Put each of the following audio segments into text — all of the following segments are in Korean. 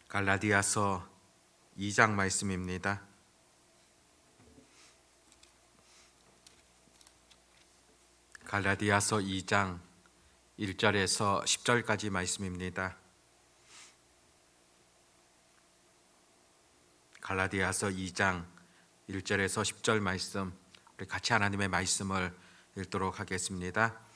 갈라디아서 2장 말씀입니다. 갈라디아서 2장 1절에서 10절까지 말씀입니다. 갈라디아서 2장 1절에서 10절 말씀, 우리 같이 하나님의 말씀을 읽도록 하겠습니다.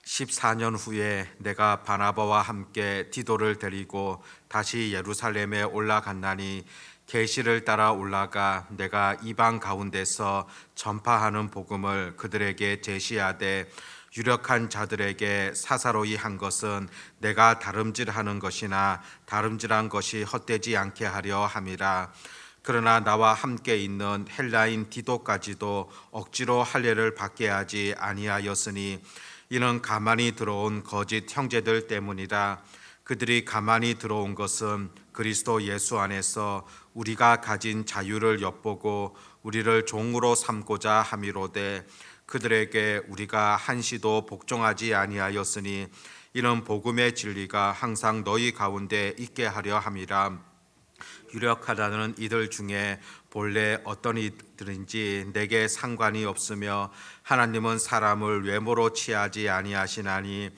14년 후에 내가 바나바와 함께 디도를 데리고 다시 예루살렘에 올라갔나니 계시를 따라 올라가 내가 이방 가운데서 전파하는 복음을 그들에게 제시하되 유력한 자들에게 사사로이 한 것은 내가 다름질하는 것이나 다름질한 것이 헛되지 않게 하려 함이라. 그러나 나와 함께 있는 헬라인 디도까지도 억지로 할례를 받게 하지 아니하였으니 이는 가만히 들어온 거짓 형제들 때문이라. 그들이 가만히 들어온 것은 그리스도 예수 안에서 우리가 가진 자유를 엿보고 우리를 종으로 삼고자 함이로되 그들에게 우리가 한시도 복종하지 아니하였으니 이는 복음의 진리가 항상 너희 가운데 있게 하려 함이라. 유력하다는 이들 중에 본래 어떤 이들인지 내게 상관이 없으며 하나님은 사람을 외모로 취하지 아니하시나니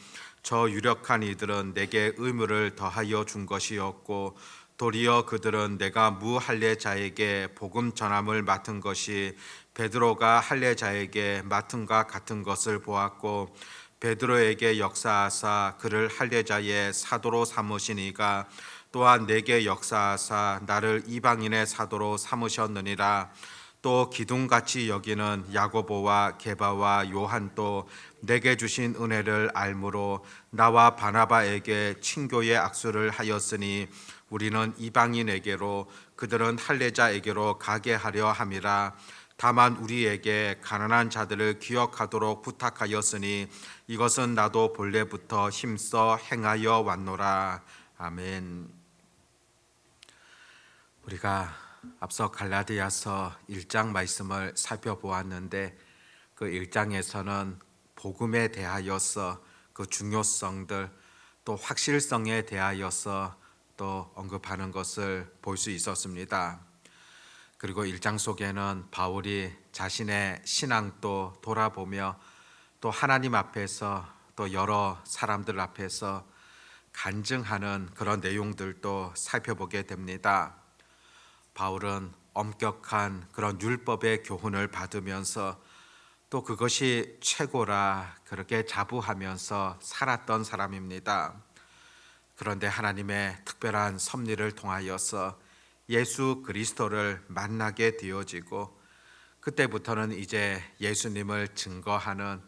저 유력한 이들은 내게 의무를 더하여 준 것이었고 도리어 그들은 내가 무할례자에게 복음 전함을 맡은 것이 베드로가 할례자에게 맡은과 같은 것을 보았고 베드로에게 역사하사 그를 할례자의 사도로 삼으시니가 또한 내게 역사하사 나를 이방인의 사도로 삼으셨느니라. 또 기둥같이 여기는 야고보와 게바와 요한도 내게 주신 은혜를 알므로 나와 바나바에게 친교의 악수를 하였으니 우리는 이방인에게로 그들은 할례자에게로 가게 하려 함이라. 다만 우리에게 가난한 자들을 기억하도록 부탁하였으니 이것은 나도 본래부터 힘써 행하여 왔노라. 아멘. 우리가 앞서 갈라디아서 1장 말씀을 살펴보았는데 그 1장에서는 복음에 대하여서 그 중요성들 또 확실성에 대하여서 또 언급하는 것을 볼 수 있었습니다. 그리고 1장 속에는 바울이 자신의 신앙도 돌아보며 또 하나님 앞에서 또 여러 사람들 앞에서 간증하는 그런 내용들도 살펴보게 됩니다. 바울은 엄격한 그런 율법의 교훈을 받으면서 또 그것이 최고라 그렇게 자부하면서 살았던 사람입니다. 그런데 하나님의 특별한 섭리를 통하여서 예수 그리스도를 만나게 되어지고 그때부터는 이제 예수님을 증거하는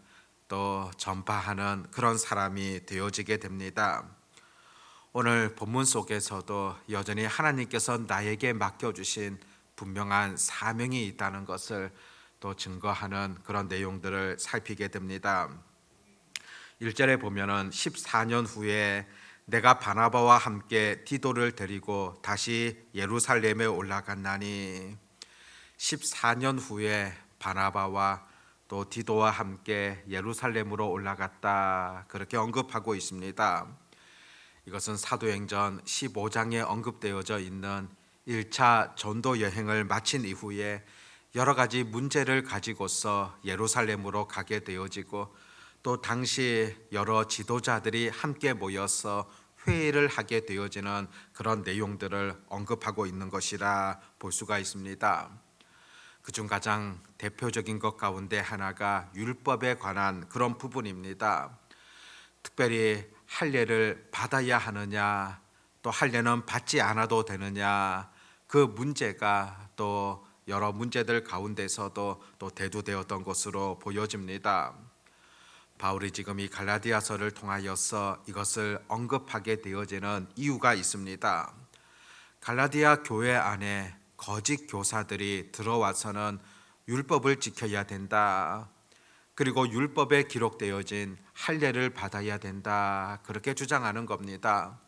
또 전파하는 그런 사람이 되어지게 됩니다. 오늘 본문 속에서도 여전히 하나님께서 나에게 맡겨주신 분명한 사명이 있다는 것을 또 증거하는 그런 내용들을 살피게 됩니다. 1절에 보면은 14년 후에 내가 바나바와 함께 디도를 데리고 다시 예루살렘에 올라갔나니 14년 후에 바나바와 또 디도와 함께 예루살렘으로 올라갔다 그렇게 언급하고 있습니다. 이것은 사도행전 15장에 언급되어져 있는 1차 전도 여행을 마친 이후에 여러 가지 문제를 가지고서 예루살렘으로 가게 되어지고 또 당시 여러 지도자들이 함께 모여서 회의를 하게 되어지는 그런 내용들을 언급하고 있는 것이라 볼 수가 있습니다. 그중 가장 대표적인 것 가운데 하나가 율법에 관한 그런 부분입니다. 특별히 할례를 받아야 하느냐 또 할례는 받지 않아도 되느냐 그 문제가 또 여러 문제들 가운데서도 또 대두되었던 것으로 보여집니다. 바울이 지금 이 갈라디아서를 통하여서 이것을 언급하게 되어지는 이유가 있습니다. 갈라디아 교회 안에 거짓 교사들이 들어와서는 율법을 지켜야 된다. 그리고 율법에 기록되어진 할례를 받아야 된다 그렇게 주장하는 겁니다.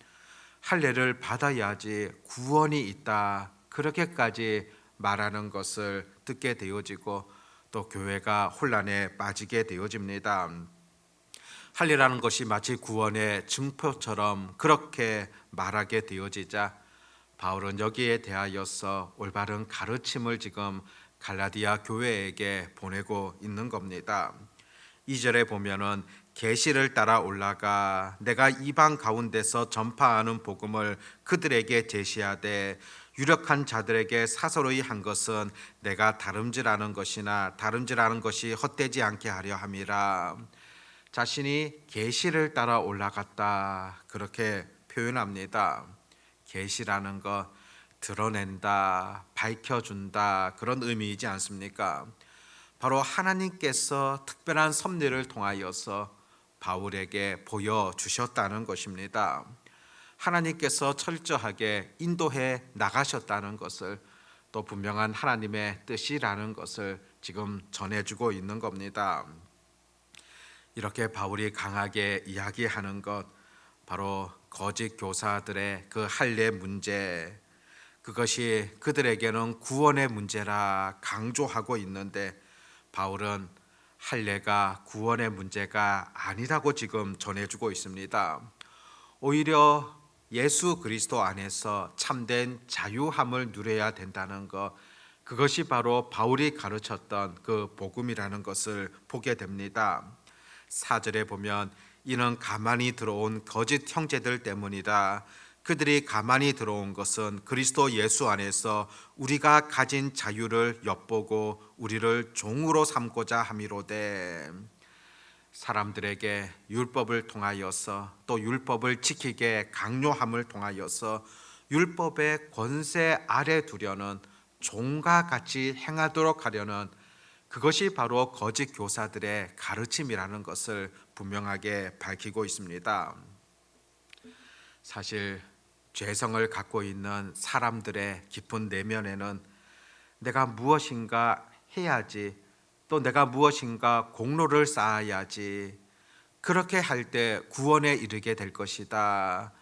할례를 받아야지 구원이 있다 그렇게까지 말하는 것을 듣게 되어지고 또 교회가 혼란에 빠지게 되어집니다. 할례라는 것이 마치 구원의 증표처럼 그렇게 말하게 되어지자 바울은 여기에 대하여서 올바른 가르침을 지금 갈라디아 교회에게 보내고 있는 겁니다. 2절에 보면은 계시를 따라 올라가 내가 이방 가운데서 전파하는 복음을 그들에게 제시하되 유력한 자들에게 사서로이 한 것은 내가 다름질하는 것이나 다름질하는 것이 헛되지 않게 하려 함이라. 자신이 계시를 따라 올라갔다 그렇게 표현합니다. 계시라는 것 드러낸다, 밝혀준다 그런 의미이지 않습니까? 바로 하나님께서 특별한 섭리를 통하여서 바울에게 보여주셨다는 것입니다. 하나님께서 철저하게 인도해 나가셨다는 것을 또 분명한 하나님의 뜻이라는 것을 지금 전해주고 있는 겁니다. 이렇게 바울이 강하게 이야기하는 것 바로 거짓 교사들의 그 할례 문제, 그것이 그들에게는 구원의 문제라 강조하고 있는데 바울은 할례가 구원의 문제가 아니라고 지금 전해주고 있습니다. 오히려 예수 그리스도 안에서 참된 자유함을 누려야 된다는 것, 그것이 바로 바울이 가르쳤던 그 복음이라는 것을 보게 됩니다. 4절에 보면 이는 가만히 들어온 거짓 형제들 때문이다. 그들이 가만히 들어온 것은 그리스도 예수 안에서 우리가 가진 자유를 엿보고 우리를 종으로 삼고자 함이로되, 사람들에게 율법을 통하여서 또 율법을 지키게 강요함을 통하여서 율법의 권세 아래 두려는 종과 같이 행하도록 하려는 그것이 바로 거짓 교사들의 가르침이라는 것을 분명하게 밝히고 있습니다. 사실 죄성을 갖고 있는 사람들의 깊은 내면에는 내가 무엇인가 해야지, 또 내가 무엇인가 공로를 쌓아야지, 그렇게 할 때 구원에 이르게 될 것이다,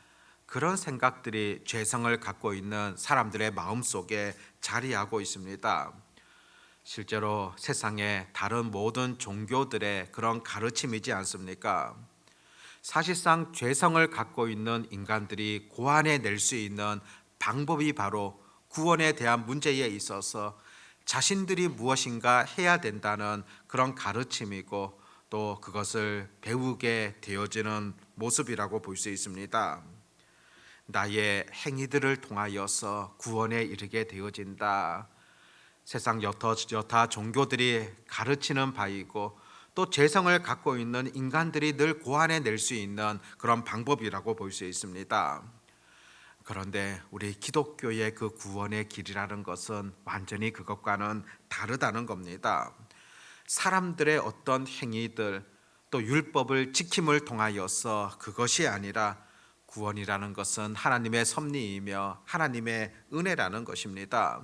그런 생각들이 죄성을 갖고 있는 사람들의 마음속에 자리하고 있습니다. 실제로 세상의 다른 모든 종교들의 그런 가르침이지 않습니까? 사실상 죄성을 갖고 있는 인간들이 고안해낼 수 있는 방법이 바로 구원에 대한 문제에 있어서 자신들이 무엇인가 해야 된다는 그런 가르침이고 또 그것을 배우게 되어지는 모습이라고 볼 수 있습니다. 나의 행위들을 통하여서 구원에 이르게 되어진다. 세상 여타 종교들이 가르치는 바이고 또 죄성을 갖고 있는 인간들이 늘 고안해낼 수 있는 그런 방법이라고 볼 수 있습니다. 그런데 우리 기독교의 그 구원의 길이라는 것은 완전히 그것과는 다르다는 겁니다. 사람들의 어떤 행위들 또 율법을 지킴을 통하여서 그것이 아니라 구원이라는 것은 하나님의 섭리이며 하나님의 은혜라는 것입니다.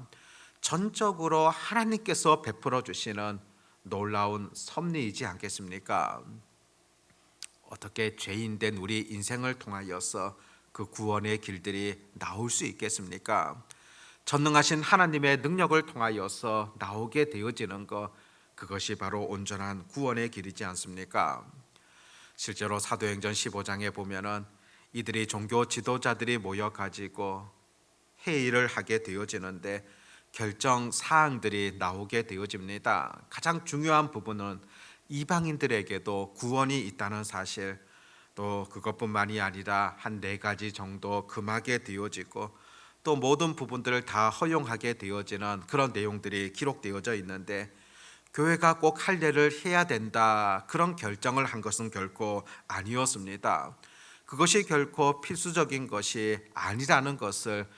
전적으로 하나님께서 베풀어 주시는 놀라운 섭리이지 않겠습니까? 어떻게 죄인된 우리 인생을 통하여서 그 구원의 길들이 나올 수 있겠습니까? 전능하신 하나님의 능력을 통하여서 나오게 되어지는 것, 그것이 바로 온전한 구원의 길이지 않습니까? 실제로 사도행전 15장에 보면은 이들이 종교 지도자들이 모여 가지고 회의를 하게 되어지는데 결정 사항들이 나오게 되어집니다. 가장 중요한 부분은 이방인들에게도 구원이 있다는 사실, 또 그것뿐만이 아니라 한 4가지 정도 금하게 되어지고 또 모든 부분들을 다 허용하게 되어지는 그런 내용들이 기록되어져 있는데, 교회가 꼭 할례를 해야 된다 그런 결정을 한 것은 결코 아니었습니다. 그것이 결코 필수적인 것이 아니라는 것을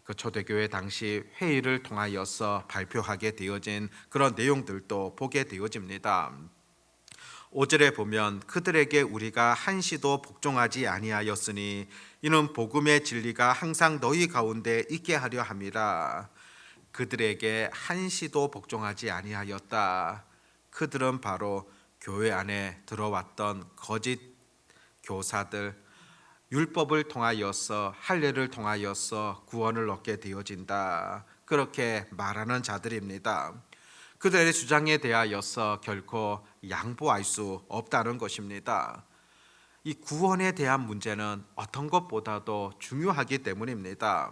그 초대교회 당시 회의를 통하여서 발표하게 되어진 그런 내용들도 보게 되어집니다. 5절에 보면 그들에게 우리가 한시도 복종하지 아니하였으니 이는 복음의 진리가 항상 너희 가운데 있게 하려 함이라. 그들에게 한시도 복종하지 아니하였다. 그들은 바로 교회 안에 들어왔던 거짓 교사들, 율법을 통하여서 할례를 통하여서 구원을 얻게 되어진다, 그렇게 말하는 자들입니다. 그들의 주장에 대하여서 결코 양보할 수 없다는 것입니다. 이 구원에 대한 문제는 어떤 것보다도 중요하기 때문입니다.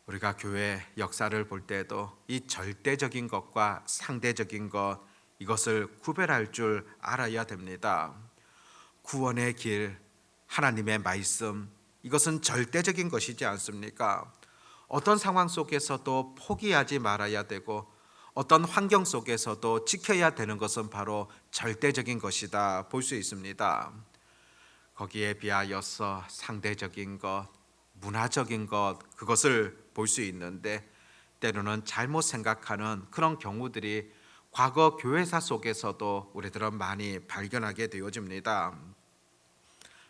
우리가 교회 역사를 볼 때도 이 절대적인 것과 상대적인 것, 이것을 구별할 줄 알아야 됩니다. 구원의 길, 하나님의 말씀, 이것은 절대적인 것이지 않습니까? 어떤 상황 속에서도 포기하지 말아야 되고 어떤 환경 속에서도 지켜야 되는 것은 바로 절대적인 것이다 볼 수 있습니다. 거기에 비하여서 상대적인 것, 문화적인 것, 그것을 볼 수 있는데 때로는 잘못 생각하는 그런 경우들이 과거 교회사 속에서도 우리들은 많이 발견하게 되어집니다.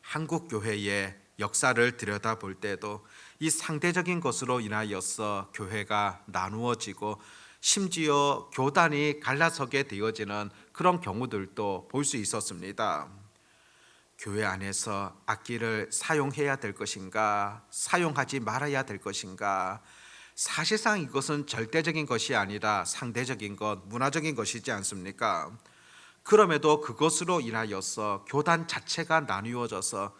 한국 교회의 역사를 들여다볼 때도 이 상대적인 것으로 인하여서 교회가 나누어지고 심지어 교단이 갈라서게 되어지는 그런 경우들도 볼 수 있었습니다. 교회 안에서 악기를 사용해야 될 것인가, 사용하지 말아야 될 것인가, 사실상 이것은 절대적인 것이 아니라 상대적인 것, 문화적인 것이지 않습니까? 그럼에도 그것으로 인하여서 교단 자체가 나누어져서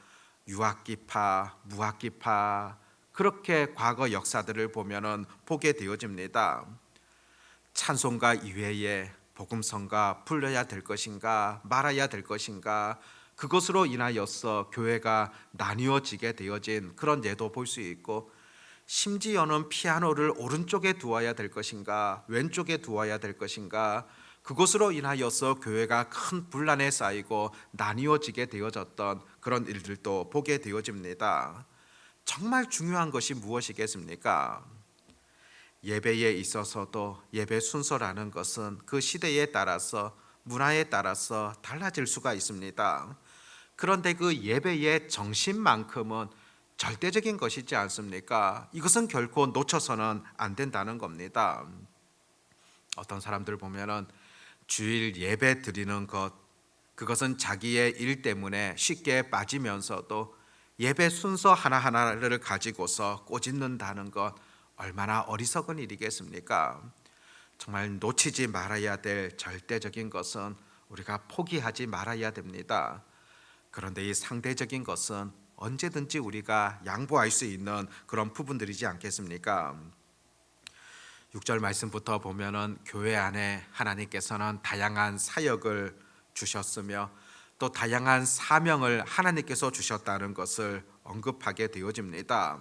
유악기파, 무악기파, 그렇게 과거 역사들을 보면은 보게 되어집니다. 찬송가 이외에 복음성가 불러야 될 것인가 말아야 될 것인가, 그것으로 인하여서 교회가 나뉘어지게 되어진 그런 예도 볼 수 있고, 심지어는 피아노를 오른쪽에 두어야 될 것인가 왼쪽에 두어야 될 것인가, 그것으로 인하여서 교회가 큰 분란에 쌓이고 나뉘어지게 되어졌던 그런 일들도 보게 되어집니다. 정말 중요한 것이 무엇이겠습니까? 예배에 있어서도 예배 순서라는 것은 그 시대에 따라서 문화에 따라서 달라질 수가 있습니다. 그런데 그 예배의 정신만큼은 절대적인 것이지 않습니까? 이것은 결코 놓쳐서는 안 된다는 겁니다. 어떤 사람들 보면은 주일 예배 드리는 것, 그것은 자기의 일 때문에 쉽게 빠지면서도 예배 순서 하나하나를 가지고서 꼬집는다는 것, 얼마나 어리석은 일이겠습니까? 정말 놓치지 말아야 될 절대적인 것은 우리가 포기하지 말아야 됩니다. 그런데 이 상대적인 것은 언제든지 우리가 양보할 수 있는 그런 부분들이지 않겠습니까? 6절 말씀부터 보면은 교회 안에 하나님께서는 다양한 사역을 주셨으며 또 다양한 사명을 하나님께서 주셨다는 것을 언급하게 되어집니다.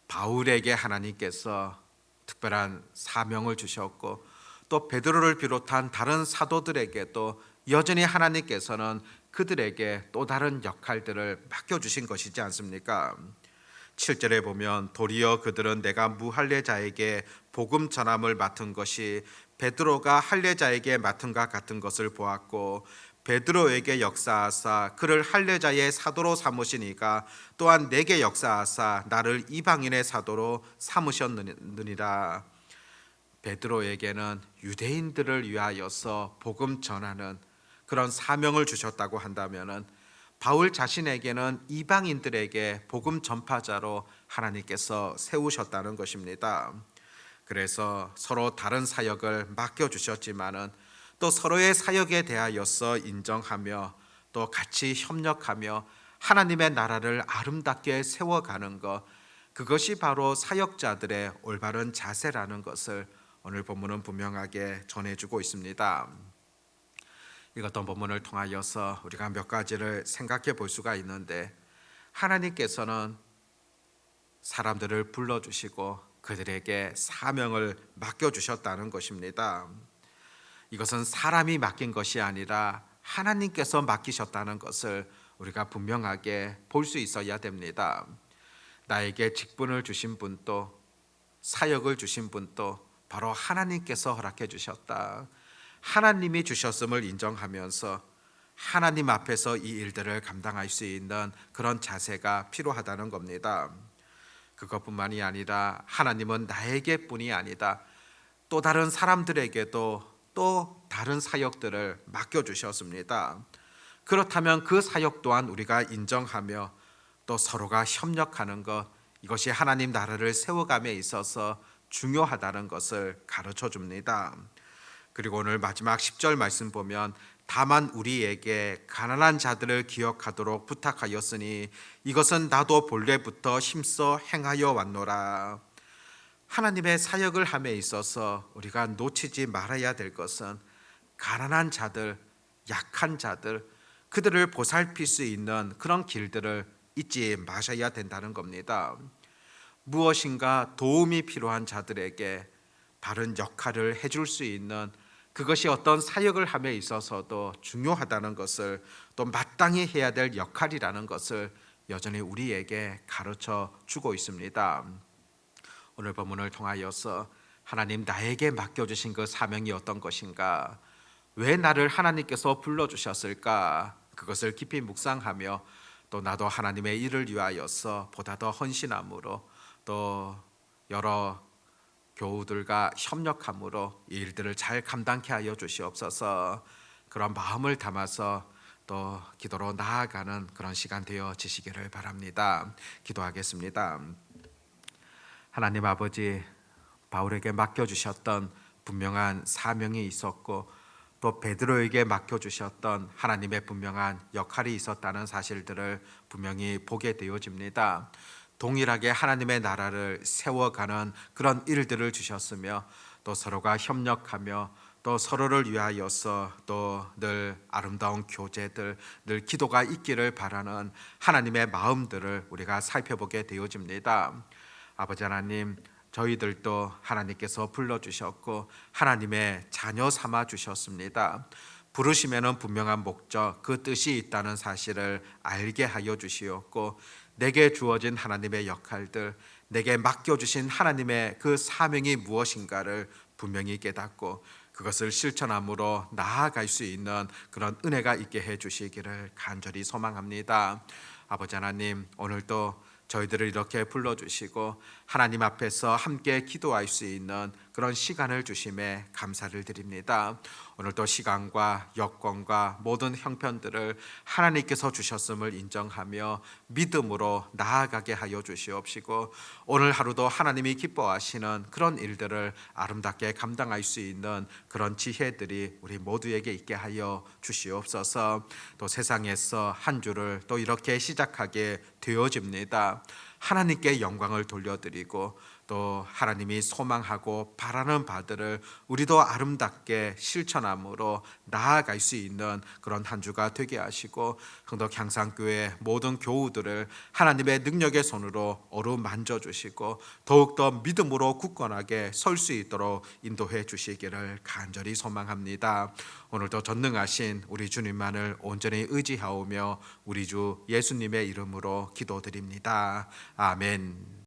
바울에게 하나님께서 특별한 사명을 주셨고 또 베드로를 비롯한 다른 사도들에게도 여전히 하나님께서는 그들에게 또 다른 역할들을 맡겨주신 것이지 않습니까? 7절에 보면 도리어 그들은 내가 무할례자에게 복음 전함을 맡은 것이 베드로가 할례자에게 맡은 것 같은 것을 보았고 베드로에게 역사하사 그를 할례자의 사도로 삼으시니까 또한 내게 역사하사 나를 이방인의 사도로 삼으셨느니라. 베드로에게는 유대인들을 위하여서 복음 전하는 그런 사명을 주셨다고 한다면은 바울 자신에게는 이방인들에게 복음 전파자로 하나님께서 세우셨다는 것입니다. 그래서 서로 다른 사역을 맡겨 주셨지만은 또 서로의 사역에 대하여서 인정하며 또 같이 협력하며 하나님의 나라를 아름답게 세워가는 것, 그것이 바로 사역자들의 올바른 자세라는 것을 오늘 본문은 분명하게 전해주고 있습니다. 읽었던 본문을 통하여서 우리가 몇 가지를 생각해 볼 수가 있는데, 하나님께서는 사람들을 불러주시고 그들에게 사명을 맡겨주셨다는 것입니다. 이것은 사람이 맡긴 것이 아니라 하나님께서 맡기셨다는 것을 우리가 분명하게 볼 수 있어야 됩니다. 나에게 직분을 주신 분도 사역을 주신 분도 바로 하나님께서 허락해 주셨다. 하나님이 주셨음을 인정하면서 하나님 앞에서 이 일들을 감당할 수 있는 그런 자세가 필요하다는 겁니다. 그것뿐만이 아니라 하나님은 나에게뿐이 아니다, 또 다른 사람들에게도 또 다른 사역들을 맡겨주셨습니다. 그렇다면 그 사역 또한 우리가 인정하며 또 서로가 협력하는 것, 이것이 하나님 나라를 세워감에 있어서 중요하다는 것을 가르쳐 줍니다. 그리고 오늘 마지막 10절 말씀 보면 다만 우리에게 가난한 자들을 기억하도록 부탁하였으니 이것은 나도 본래부터 힘써 행하여 왔노라. 하나님의 사역을 함에 있어서 우리가 놓치지 말아야 될 것은 가난한 자들, 약한 자들, 그들을 보살필 수 있는 그런 길들을 잊지 마셔야 된다는 겁니다. 무엇인가 도움이 필요한 자들에게 바른 역할을 해줄 수 있는, 그것이 어떤 사역을 함에 있어서도 중요하다는 것을, 또 마땅히 해야 될 역할이라는 것을 여전히 우리에게 가르쳐 주고 있습니다. 오늘 본문을 통하여서 하나님 나에게 맡겨주신 그 사명이 어떤 것인가, 왜 나를 하나님께서 불러주셨을까, 그것을 깊이 묵상하며 또 나도 하나님의 일을 위하여서 보다 더 헌신함으로, 또 여러 교우들과 협력함으로 이 일들을 잘 감당케 하여 주시옵소서. 그런 마음을 담아서 또 기도로 나아가는 그런 시간 되어지시기를 바랍니다. 기도하겠습니다. 하나님 아버지, 바울에게 맡겨주셨던 분명한 사명이 있었고, 또 베드로에게 맡겨주셨던 하나님의 분명한 역할이 있었다는 사실들을 분명히 보게 되어집니다. 동일하게 하나님의 나라를 세워가는 그런 일들을 주셨으며, 또 서로가 협력하며 또 서로를 위하여서 또 늘 아름다운 교제들, 늘 기도가 있기를 바라는 하나님의 마음들을 우리가 살펴보게 되어집니다. 아버지 하나님, 저희들도 하나님께서 불러주셨고 하나님의 자녀 삼아 주셨습니다. 부르심에는 분명한 목적, 그 뜻이 있다는 사실을 알게 하여 주시었고, 내게 주어진 하나님의 역할들, 내게 맡겨주신 하나님의 그 사명이 무엇인가를 분명히 깨닫고 그것을 실천함으로 나아갈 수 있는 그런 은혜가 있게 해 주시기를 간절히 소망합니다. 아버지 하나님, 오늘도 저희들을 이렇게 불러주시고 하나님 앞에서 함께 기도할 수 있는 그런 시간을 주심에 감사를 드립니다. 오늘도 시간과 여건과 모든 형편들을 하나님께서 주셨음을 인정하며 믿음으로 나아가게 하여 주시옵시고, 오늘 하루도 하나님이 기뻐하시는 그런 일들을 아름답게 감당할 수 있는 그런 지혜들이 우리 모두에게 있게 하여 주시옵소서. 또 세상에서 한 주를 또 이렇게 시작하게 되어집니다. 하나님께 영광을 돌려드리고 또 하나님이 소망하고 바라는 바들을 우리도 아름답게 실천함으로 나아갈 수 있는 그런 한 주가 되게 하시고, 흥덕 향상교회 모든 교우들을 하나님의 능력의 손으로 어루만져 주시고 더욱더 믿음으로 굳건하게 설 수 있도록 인도해 주시기를 간절히 소망합니다. 오늘도 전능하신 우리 주님만을 온전히 의지하오며 우리 주 예수님의 이름으로 기도드립니다. 아멘.